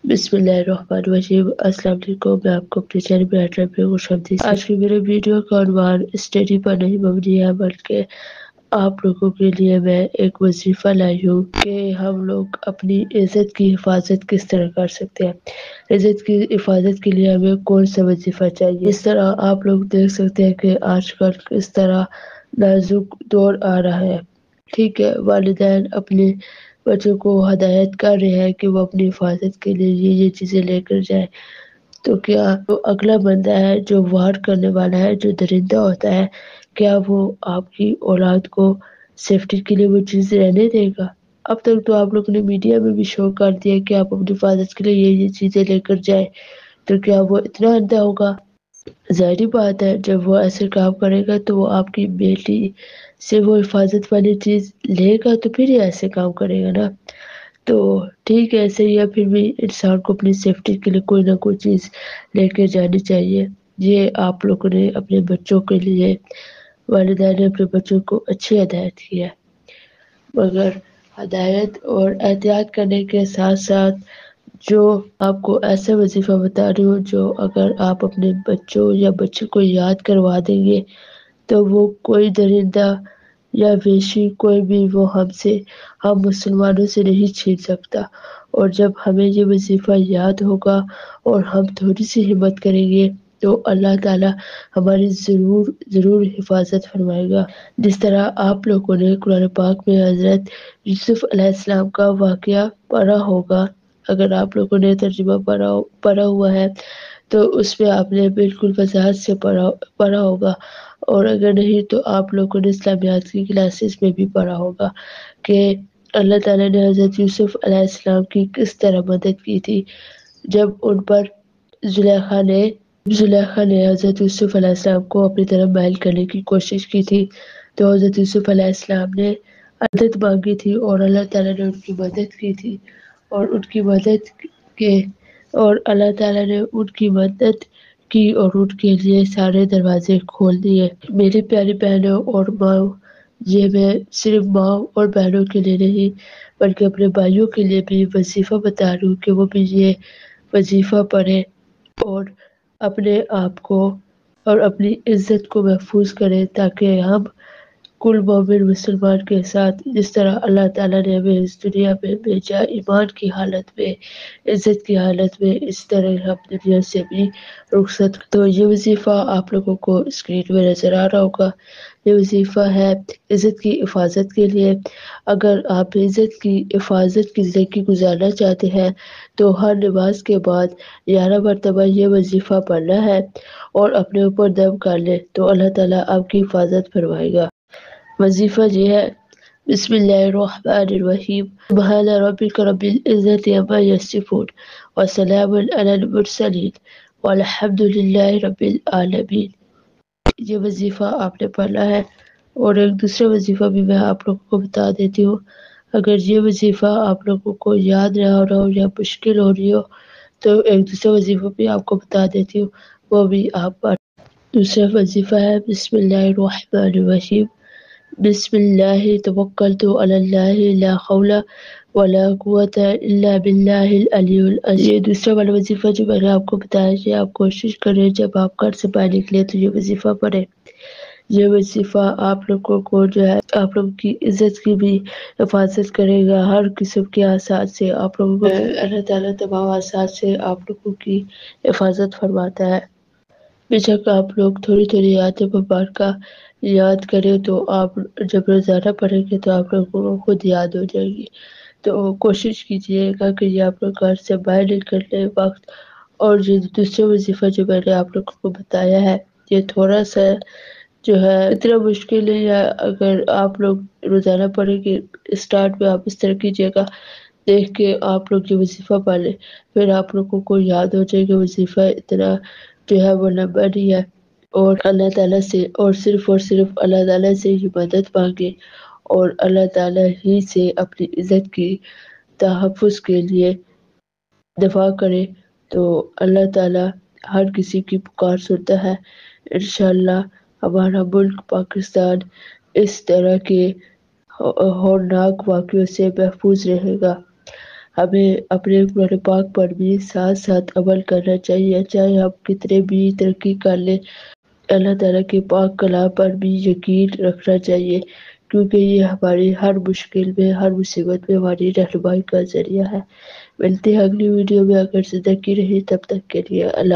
बिस्मिल्लाहिर्रहमानिर्रहीम। अस्सलाम वालेकुम। मैं आपको अपने चैनल में खुशामदीद। आज की मेरे वीडियो का उन्वान स्टडी पर नहीं मबनी है, बल्कि आप लोगों के लिए मैं एक वजीफा लाई हूँ कि हम लोग अपनी इज्जत की हिफाजत किस तरह कर सकते हैं। इज्जत की हिफाजत के लिए हमें कौन सा वजीफा चाहिए। इस तरह आप लोग देख सकते हैं कि आजकल किस तरह नाजुक दौर आ रहा है। ठीक है, वालिदैन अपने बच्चों को हदायत कर रहे हैं कि वो अपनी हिफाजत के लिए ये चीज़ें लेकर जाए। तो क्या जो अगला बंदा है, जो वार करने वाला है, जो दरिंदा होता है, क्या वो आपकी औलाद को सेफ्टी के लिए वो चीज़ रहने देगा? अब तक तो आप लोगों ने मीडिया में भी शो कर दिया कि आप अपनी हिफाजत के लिए ये चीज़ें लेकर जाए, तो क्या वो इतना अंधा होगा? ज़ाहिर बात है, जब वो ऐसे काम करेगा तो वो आपकी बेटी से वो हिफाजत वाली चीज़ लेगा तो फिर ही ऐसे काम करेगा ना। तो ठीक है, सही है, फिर भी इंसान को अपनी सेफ्टी के लिए कोई ना कोई चीज़ लेके जानी चाहिए। ये आप लोगों ने अपने बच्चों के लिए, वालिदैन ने अपने बच्चों को अच्छी हिदायत की है। मगर हिदायत और एहतियात करने के साथ-साथ जो आपको ऐसा वजीफ़ा बता रही हूँ, जो अगर आप अपने बच्चों या बच्चे को याद करवा देंगे, तो वो कोई दरिंदा या वेशी कोई भी वो हम मुसलमानों से नहीं छीन सकता। और जब हमें ये वजीफ़ा याद होगा और हम थोड़ी-सी हिम्मत करेंगे, तो अल्लाह ताला हमारी ज़रूर हिफाज़त फरमाएगा। जिस तरह आप लोगों ने कुरान पाक में हज़रत यूसुफ़ अलैहिस्सलाम का वाक़या पढ़ा होगा, अगर आप लोगों ने तर्जुमा पढ़ा हुआ है, तो उसमें आपने बिल्कुल वज़ाहत से पढ़ा होगा, और अगर नहीं तो आप लोगों ने इस्लामियात की क्लासेस में भी पढ़ा होगा कि अल्लाह ताला ने हज़रत यूसुफ़ अलैहिस्सलाम की किस तरह मदद की थी, जब उन पर ज़ुलेखा ने हज़रत यूसुफ़ अलैहिस्सलाम को अपनी तरफ माइल करने की कोशिश की थी। तो हज़रत यूसुफ़ अलैहिस्सलाम ने मदद माँगी थी और अल्लाह ताला ने उनकी मदद की थी, और उनकी मदद के और अल्लाह ताला ने उनकी मदद की और उनके लिए सारे दरवाज़े खोल दिए। मेरी प्यारी बहनों और माँओं, ये मैं सिर्फ़ माँ और बहनों के लिए नहीं, बल्कि अपने भाइयों के लिए भी वजीफ़ा बता रही हूँ कि वो भी ये वजीफ़ा पढ़ें और अपने आप को और अपनी इज़्ज़त को महफूज़ करें, ताकि हम कुल मोमिन मुसलमान के साथ जिस तरह अल्लाह ताला ने हमें इस दुनिया में भेजा ईमान की हालत में, इज़्ज़त की हालत में, इस तरह हम दुनिया से भी रुखसत। तो ये वजीफ़ा आप लोगों को स्क्रीन में नज़र आ रहा होगा। ये वजीफ़ा है इज़्ज़त की हिफाजत के लिए। अगर आप इज़्ज़त की हिफाजत की ज़िंदगी गुजारना चाहते हैं, तो हर नमाज के बाद 11 मरतबा ये वजीफ़ा पढ़ना है और अपने ऊपर दम कर लें, तो अल्लाह ताला आपकी हिफाजत फरमाएगा। वजीफ़ा ये है, बिस्मिल्लाहिर्रहमानिर्रहीम, सुब्हान रब्बिक रब्बिल इज़्ज़ति अम्मा यसिफून व सलामुन अलल मुरसलीन वल्हम्दुलिल्लाहि रब्बिल आलमीन। ये वजीफ़ा आपने पढ़ना है। और एक दूसरा वजीफ़ा भी मैं आप लोगों को बता देती हूँ। अगर ये वजीफ़ा आप लोगों को याद ना हो रहा हो या मुश्किल हो रही हो, तो एक दूसरा वजीफ़ा भी आपको बता देती हूँ, वो भी आप पढ़। दूसरा वजीफ़ा है, बिस्मिल्लाहिर्रहमानिर्रहीम, बिस्मिल्लाहि तवक्कलतु अलल्लाहि ला हौला वला कुव्वता इल्ला बिल्लाहिल अलियुल अज़ीम। ये दूसरा वाला वजीफ़ा जो मैंने आपको बताया, ये आप कोशिश करें जब आप घर से बाहर निकले तो ये वजीफ़ा पढ़ें। ये वजीफ़ा आप लोगों को जो है, आप लोगों की इज़्ज़त की भी हिफाज़त करेगा। हर किस्म के आसात से आप लोगों को अल्लाह ताला तमाम आसात से आप लोगों की हिफाज़त फरमाता है। बेशक आप लोग थोड़ी-थोड़ी आयत मुबारका याद करें, तो आप जब रोज़ाना पढ़ेंगे तो आप लोगों को खुद याद हो जाएगी। तो कोशिश कीजिएगा कि ये आप लोग घर से बाहर निकलते वक़्त, और ये दूसरा वजीफ़ा जो मैंने आप लोगों को बताया है, ये थोड़ा-सा जो है इतना मुश्किल है, या अगर आप लोग रोज़ाना पढ़ेंगे, स्टार्ट में आप इस तरह कीजिएगा, देख के आप लोग ये वजीफ़ा पढ़ लें, फिर आप लोगों को याद हो जाएगा वजीफ़ा इतना जो है वो लंबा नहीं है। और अल्लाह ताला से और सिर्फ़ अल्लाह ताला से ही मदद माँगे और अल्लाह ताला ही से अपनी इज़्ज़त की तहफ़्फ़ुज़ के लिए दुआ करें, तो अल्लाह ताला हर किसी की पुकार सुनता है। इंशाअल्लाह हमारा मुल्क पाकिस्तान इस तरह के होरनाक वाक़ियों से महफूज़ रहेगा। ہمیں اپنے قرآن پاک پر بھی ساتھ ساتھ عمل کرنا چاہیے، چاہے ہم کتنے بھی ترقی کر لیں، اللہ تعالیٰ کے پاک کلام پر بھی یقین رکھنا چاہیے، کیونکہ یہ ہماری ہر مشکل میں، ہر مصیبت میں ہماری رہنمائی کا ذریعہ ہے۔ ملتے ہیں اگلی ویڈیو میں، اگر زندگی رہی تب تک کے لیے اللہ